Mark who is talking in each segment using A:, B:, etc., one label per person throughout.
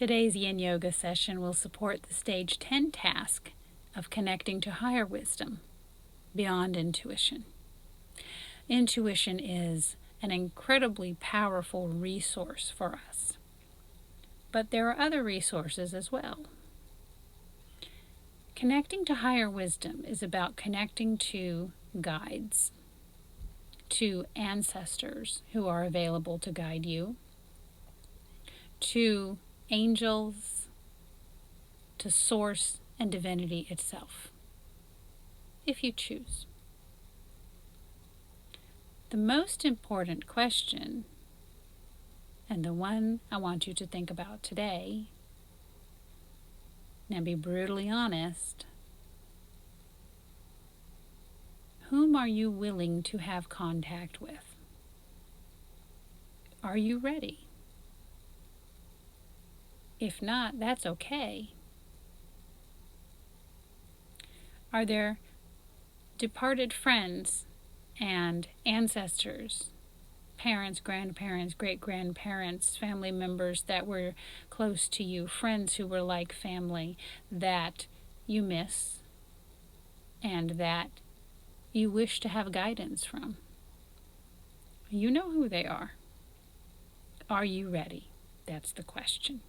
A: Today's Yin Yoga session will support the Stage 10 task of connecting to higher wisdom beyond intuition. Intuition is an incredibly powerful resource for us, but there are other resources as well. Connecting to higher wisdom is about connecting to guides, to ancestors who are available to guide you, to angels, to source and divinity itself, if you choose. The most important question, and the one I want you to think about today, now be brutally honest, whom are you willing to have contact with? Are you ready? If not, that's okay. Are there departed friends and ancestors, parents, grandparents, great-grandparents, family members that were close to you, friends who were like family that you miss and that you wish to have guidance from? You know who they are. Are you ready? That's the question.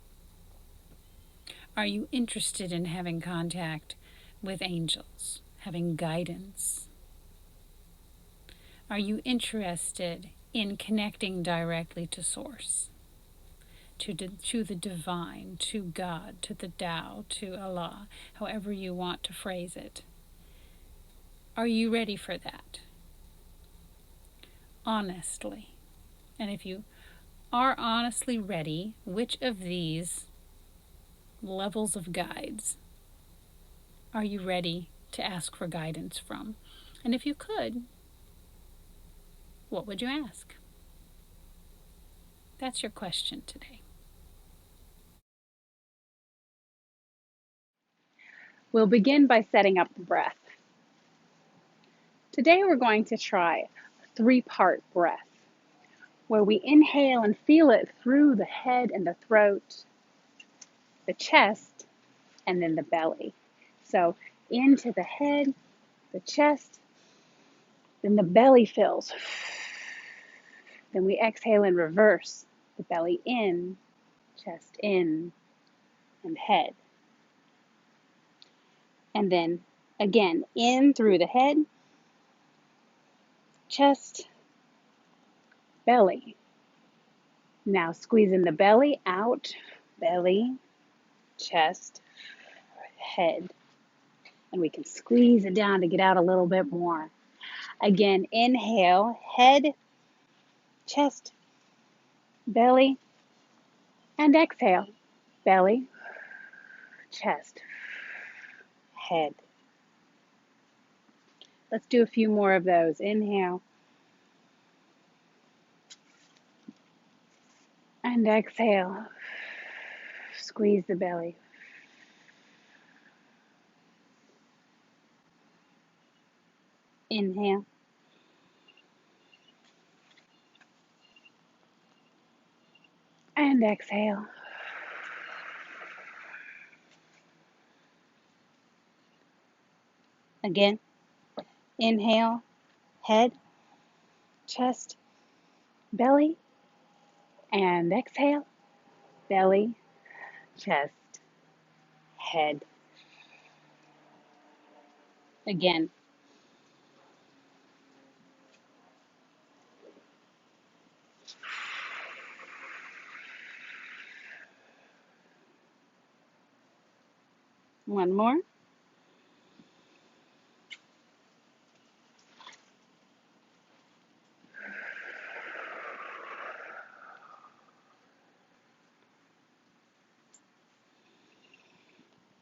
A: Are you interested in having contact with angels, having guidance? Are you interested in connecting directly to Source, to the divine, to God, to the Tao, to Allah, however you want to phrase it? Are you ready for that? Honestly. And if you are honestly ready, which of these levels of guides are you ready to ask for guidance from? And if you could, what would you ask? That's your question today.
B: We'll begin by setting up the breath. Today we're going to try a 3-part breath where we inhale and feel it through the head and the throat, the chest, and then the belly. So into the head, the chest, then the belly fills. Then we exhale in reverse, the belly in, chest in, and head. And then again, in through the head, chest, belly. Now squeeze in the belly, out, belly, chest, head. And we can squeeze it down to get out a little bit more. Again, inhale, head, chest, belly, and exhale, belly, chest, head. Let's do a few more of those. Inhale, and exhale. Squeeze the belly. Inhale. And exhale. Again, inhale, head, chest, belly, and exhale, belly, chest, head. Again. One more.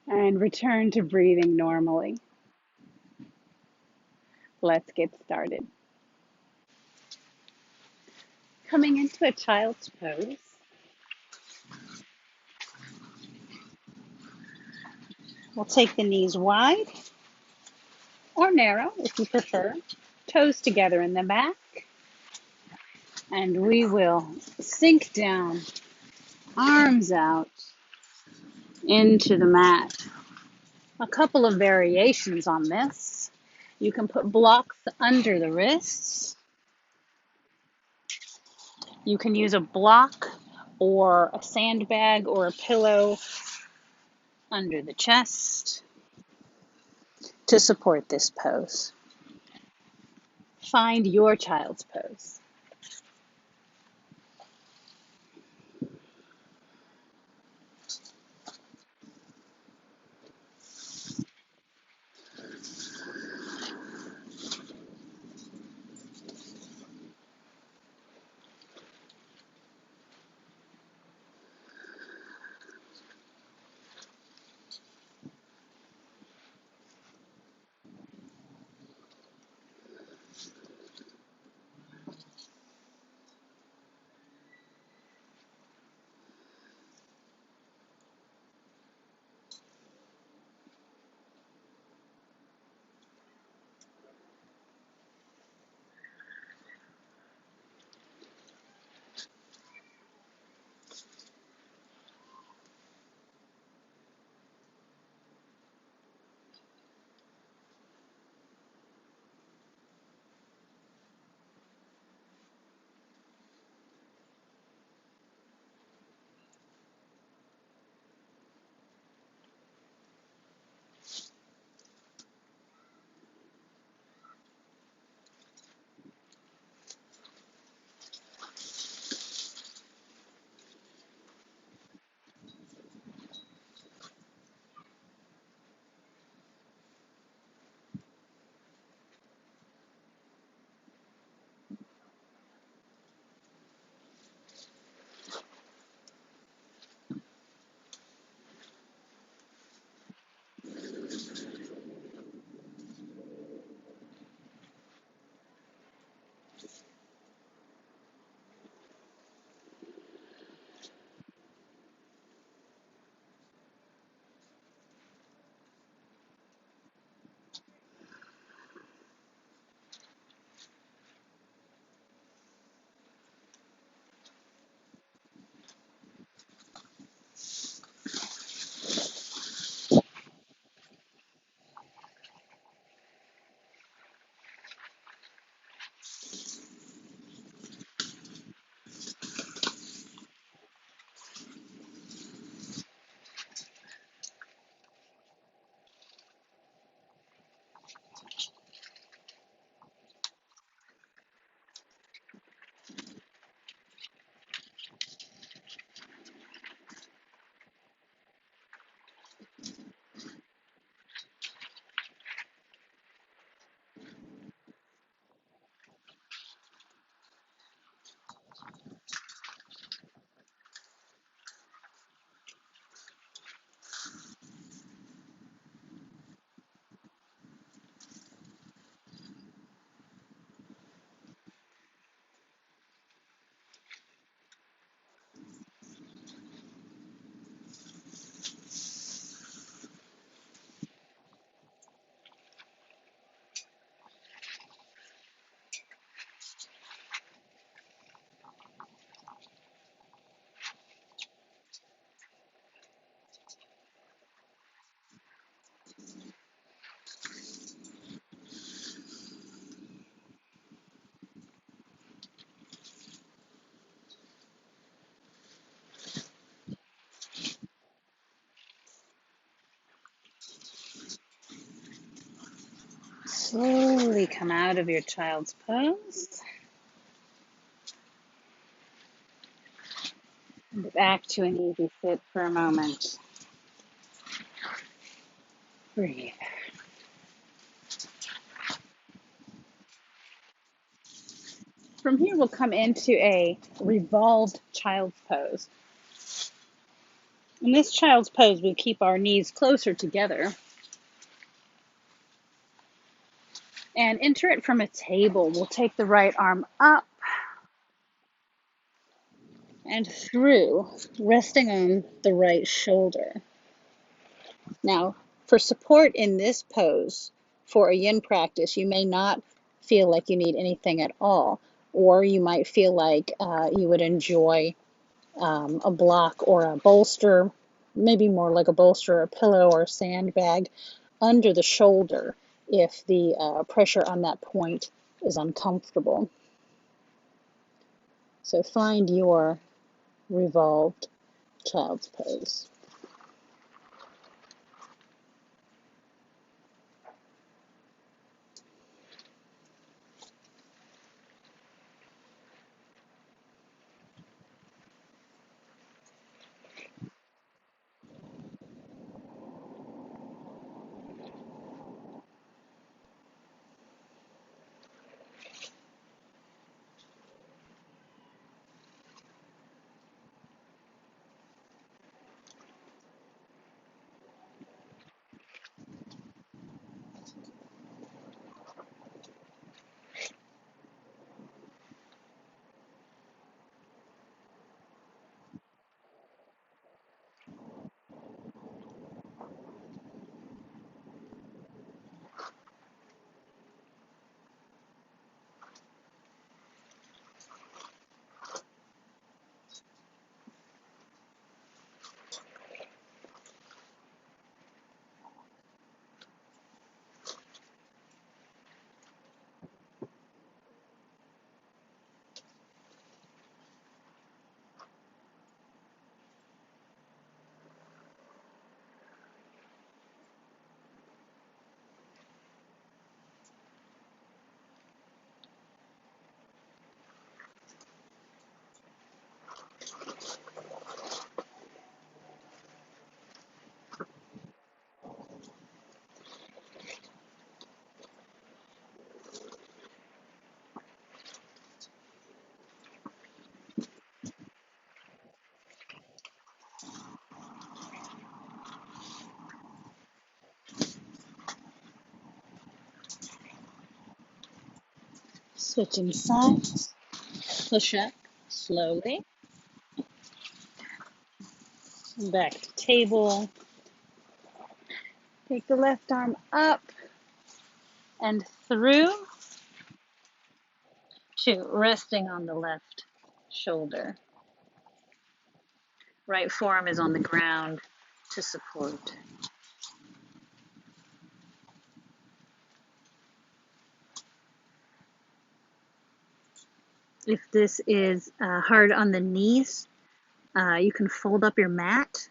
B: And return to breathing normally. Let's get started. Coming into a child's pose. We'll take the knees wide or narrow if you prefer. Toes together in the back. And we will sink down, arms out, into the mat. A couple of variations on this. You can put blocks under the wrists. You can use a block or a sandbag or a pillow under the chest to support this pose. Find your child's pose. Slowly come out of your child's pose. And back to an easy sit for a moment. Breathe. From here, we'll come into a revolved child's pose. In this child's pose, we keep our knees closer together and enter it from a table. We'll take the right arm up and through, resting on the right shoulder. Now, for support in this pose, for a yin practice, you may not feel like you need anything at all, or you might feel like you would enjoy a block or a bolster
C: maybe more like a bolster or a pillow or a sandbag under the shoulder if the pressure on that point is uncomfortable. So find your revolved child's pose. Switching sides, push up slowly, back to table. Take the left arm up and through to resting on the left shoulder. Right forearm is on the ground to support. If this is hard on the knees, you can fold up your mat,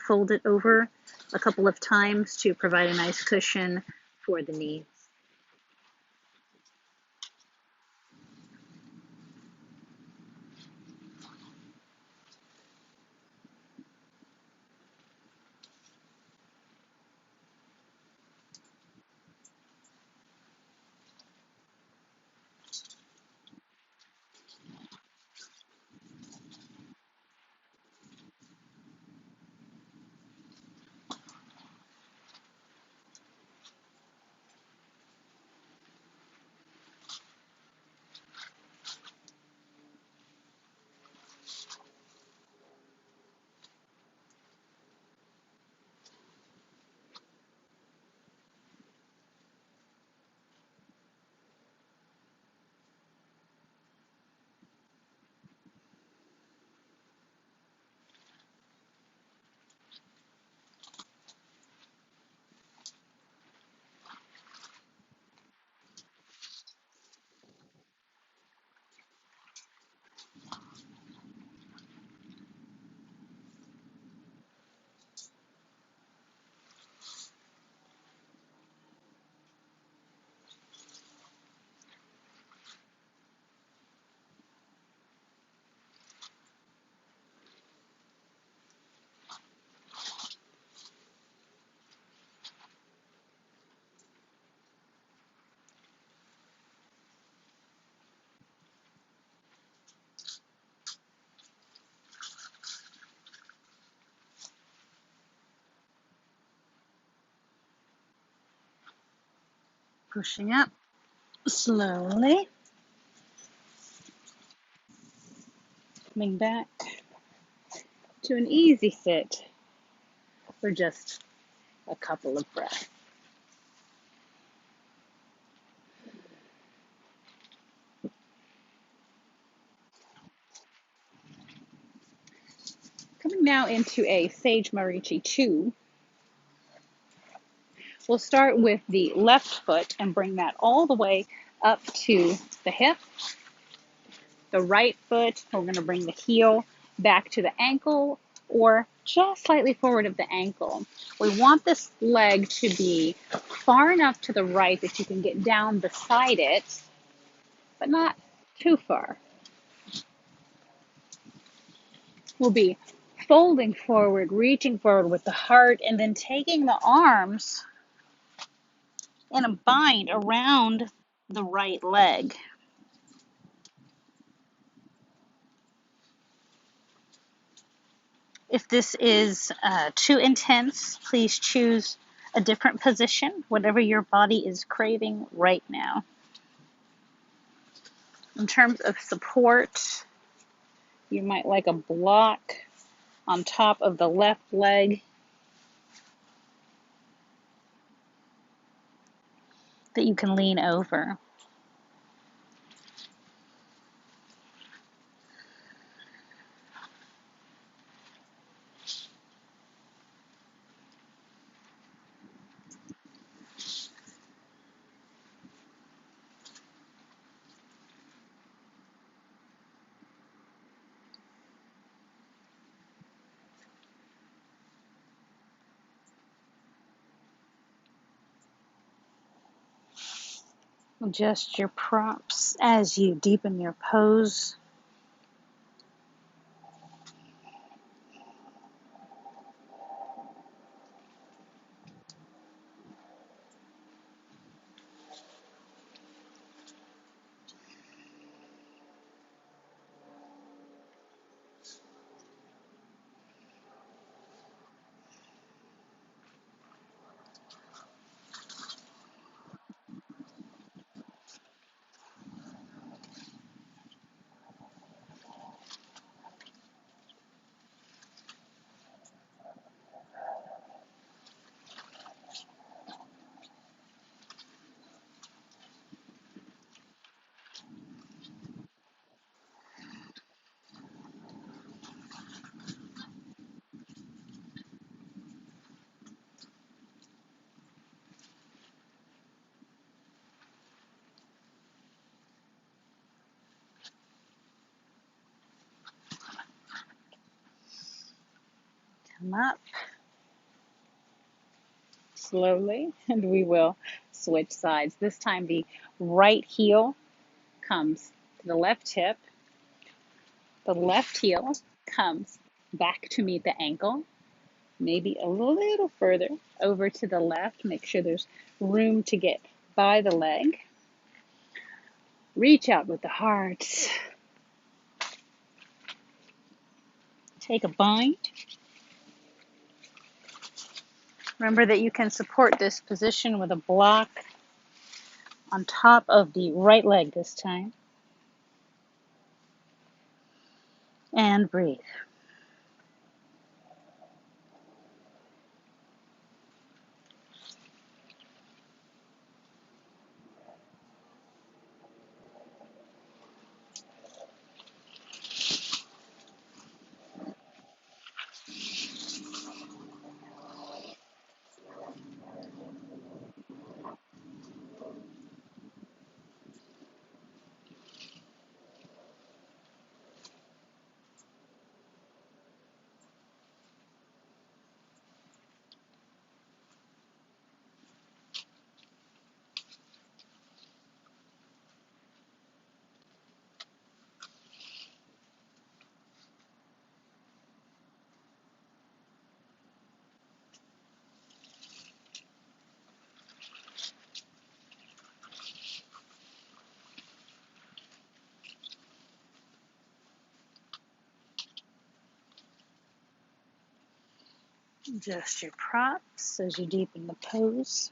C: fold it over a couple of times to provide a nice cushion for the knees. Pushing up slowly, coming back to an easy sit for just a couple of breaths. Coming
B: now into a Sage Marichi 2. We'll start with the left foot and bring that all the way up to the hip. The right foot, we're going to bring the heel back to the ankle or just slightly forward of the ankle. We want this leg to be far enough to the right that you can get down beside it, but not too far. We'll be folding forward, reaching forward with the heart, and then taking the arms in a bind around the right leg. If this is too intense, please choose a different position, whatever your body is craving right now. In terms of support, you might like a block on top of the left leg that you can lean over. Adjust your props as you deepen your pose. Come up slowly, and we will switch sides. This time the right heel comes to the left hip. The left heel comes back to meet the ankle, maybe a little further over to the left. Make sure there's room to get by the leg. Reach out with the heart. Take a bind. Remember that you can support this position with a block on top of the right leg this time. And breathe. Adjust your props as you deepen the pose.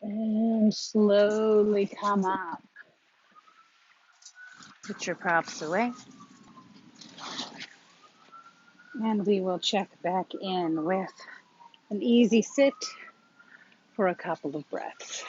B: And slowly come up.
C: Put your props away.
B: And we will check back in with an easy sit for a couple of breaths.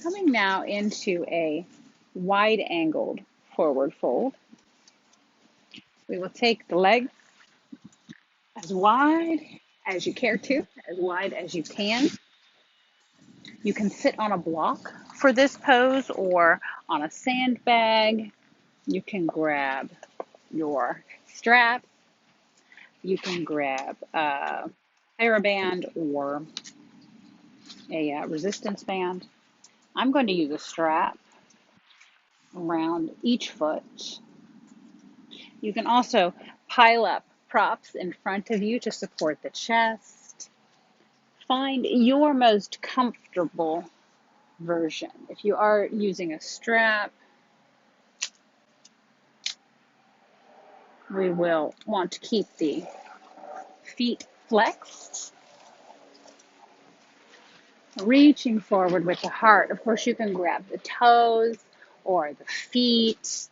B: Coming now into a wide-angled forward fold. We will take the legs as wide as you care to, as wide as you can. You can sit on a block for this pose or on a sandbag. You can grab your strap. You can grab a TheraBand or a resistance band. I'm going to use a strap around each foot. You can also pile up props in front of you to support the chest. Find your most comfortable version. If you are using a strap, we will want to keep the feet flexed, reaching forward with the heart. Of course, you can grab the toes or the feet,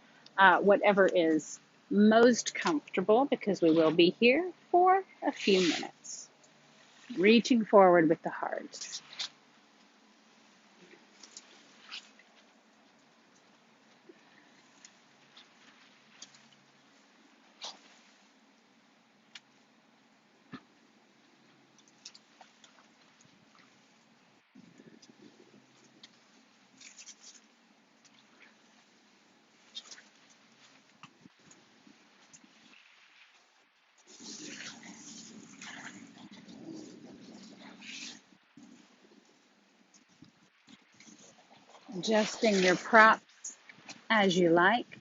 B: whatever is most comfortable, because we will be here for a few minutes. Reaching forward with the heart. Adjusting your props as you like,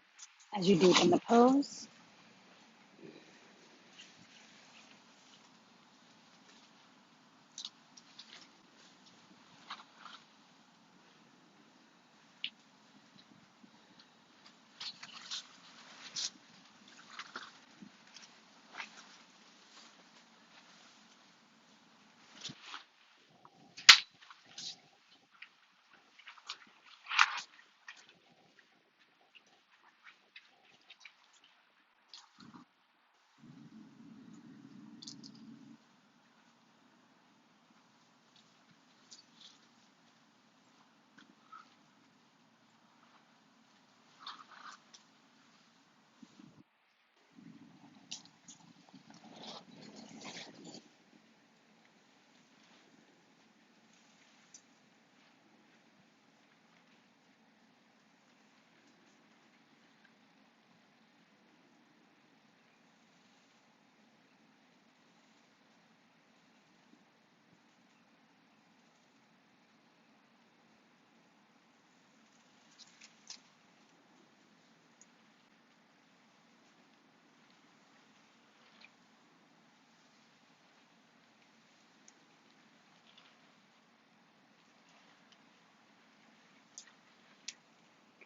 B: as you do in the pose.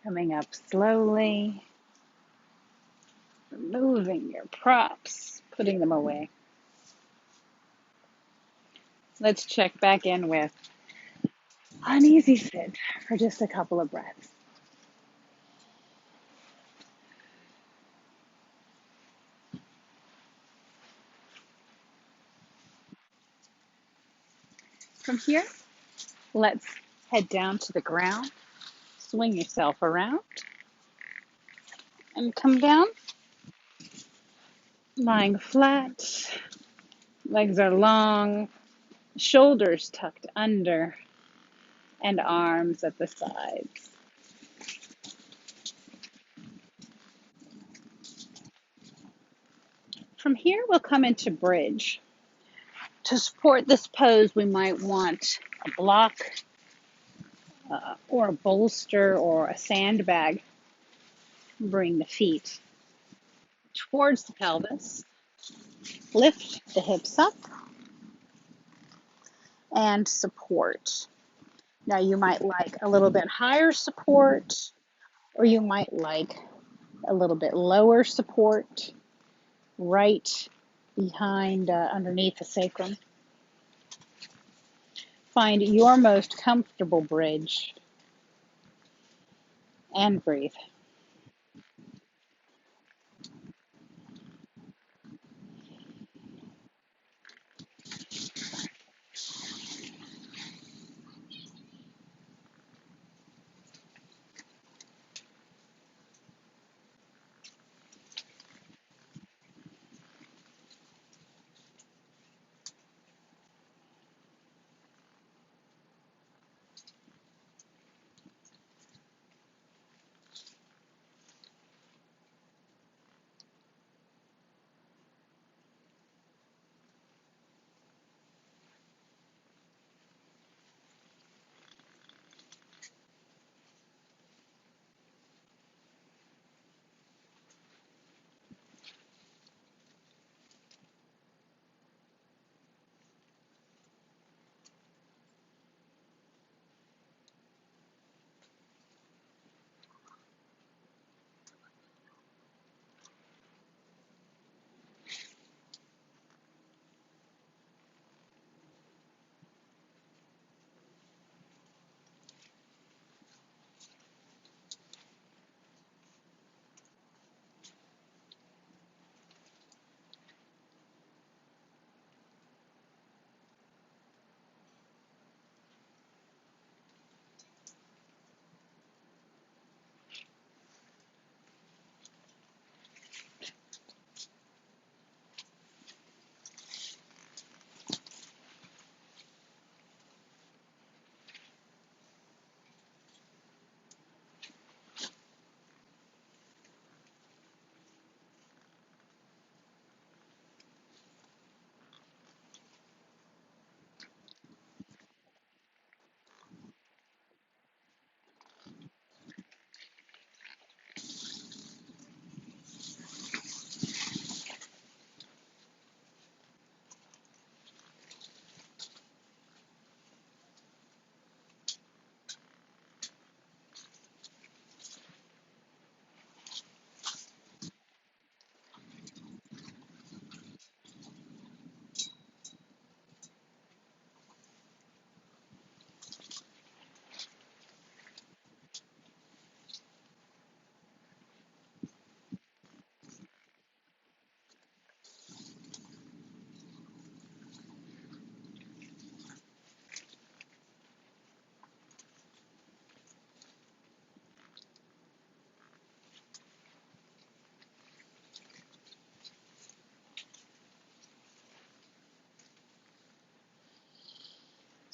B: Coming up slowly, removing your props, putting them away. Let's check back in with an easy sit for just a couple of breaths. From here, let's head down to the ground, swing yourself around, and come down, lying flat, legs are long, shoulders tucked under, and arms at the sides. From here, we'll come into bridge. To support this pose, we might want a block or a bolster or a sandbag. Bring the feet towards the pelvis. Lift the hips up and support. Now you might like a little bit higher support Or you might like a little bit lower support right behind, underneath the sacrum. Find your most comfortable bridge and breathe.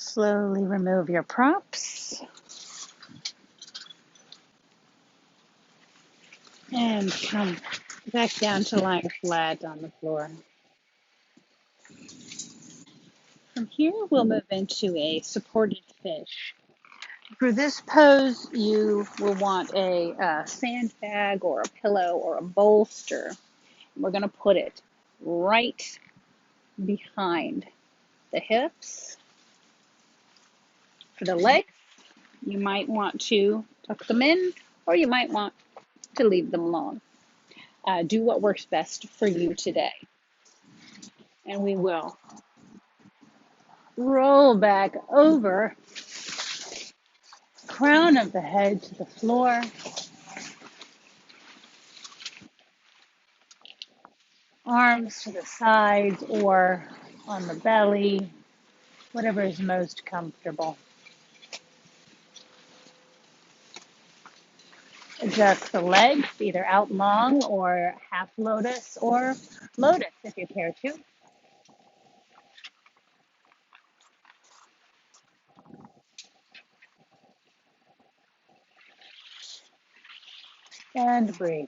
B: Slowly remove your props and come back down to lying flat on the floor. From here, we'll move into a supported fish. For this pose, you will want a sandbag or a pillow or a bolster. We're going to put it right behind the hips. For the legs, you might want to tuck them in, or you might want to leave them alone. Do what works best for you today. And we will roll back over, crown of the head to the floor, arms to the sides or on the belly, whatever is most comfortable. Adjust the legs, either out long or half lotus or lotus if you care to. And breathe.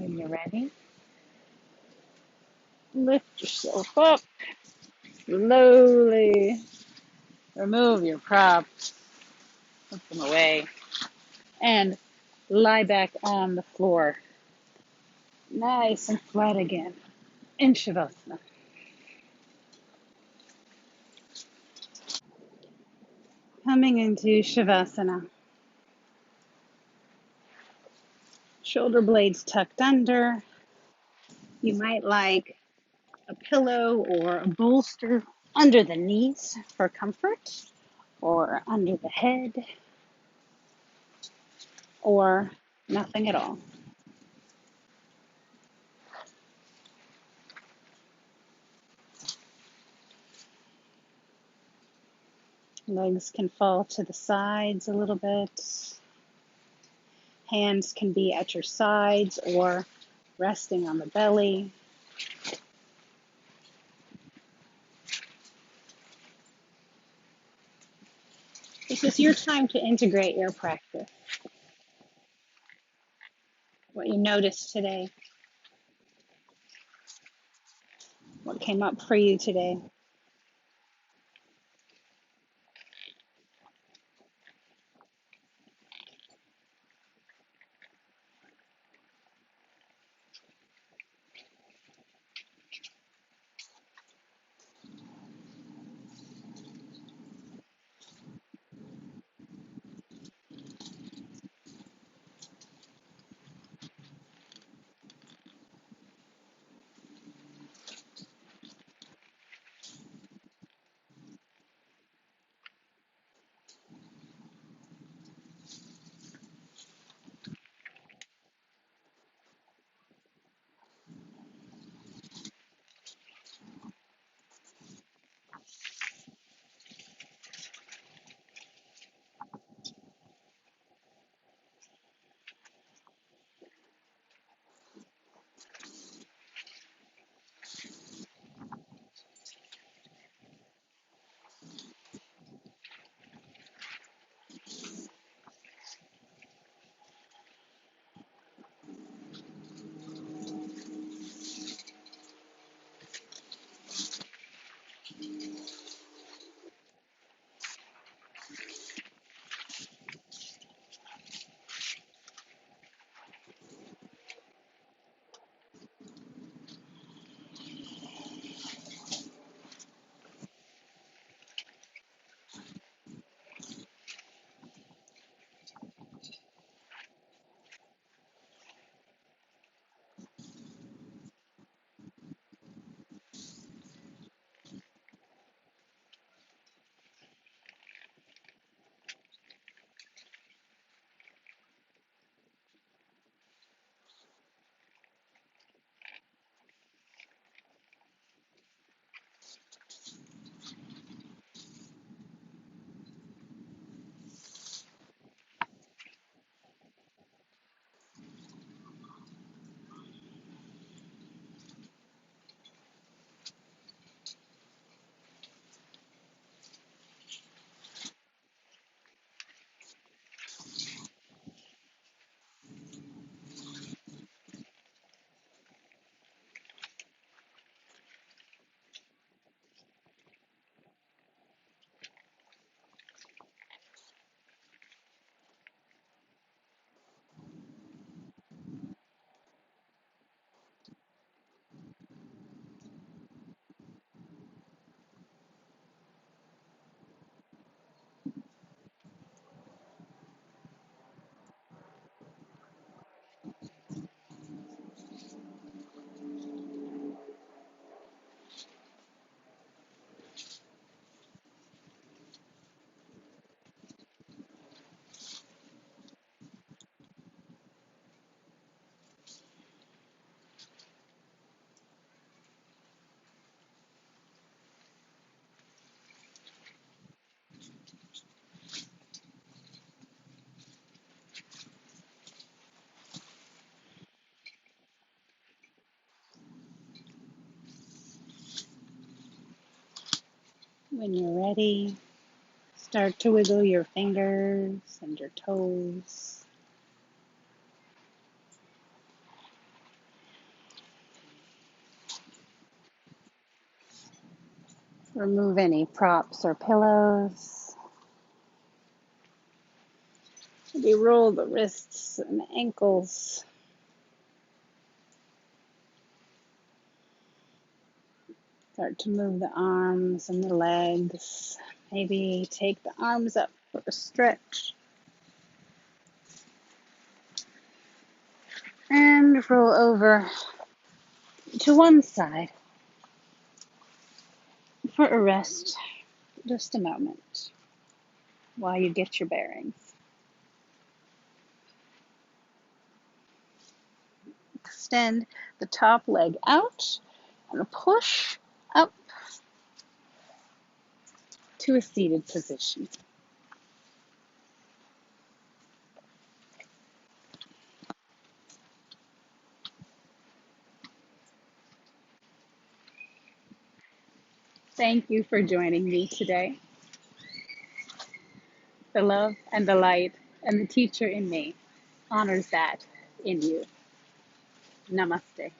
B: When you're ready, lift yourself up slowly. Remove your props, put them away, and lie back on the floor. Nice and flat again in Shavasana. Coming into Shavasana. Shoulder blades tucked under. You might like a pillow or a bolster under the knees for comfort, or under the head, or nothing at all. Legs can fall to the sides a little bit. Hands can be at your sides or resting on the belly. This is your time to integrate your practice. What you noticed today, what came up for you today. When you're ready, start to wiggle your fingers and your toes. Remove any props or pillows. Maybe roll the wrists and ankles. Start to move the arms and the legs. Maybe take the arms up for a stretch. And roll over to one side for a rest. Just a moment while you get your bearings. Extend the top leg out and push up to a seated position. Thank you for joining me today. The love and the light and the teacher in me honors that in you. Namaste.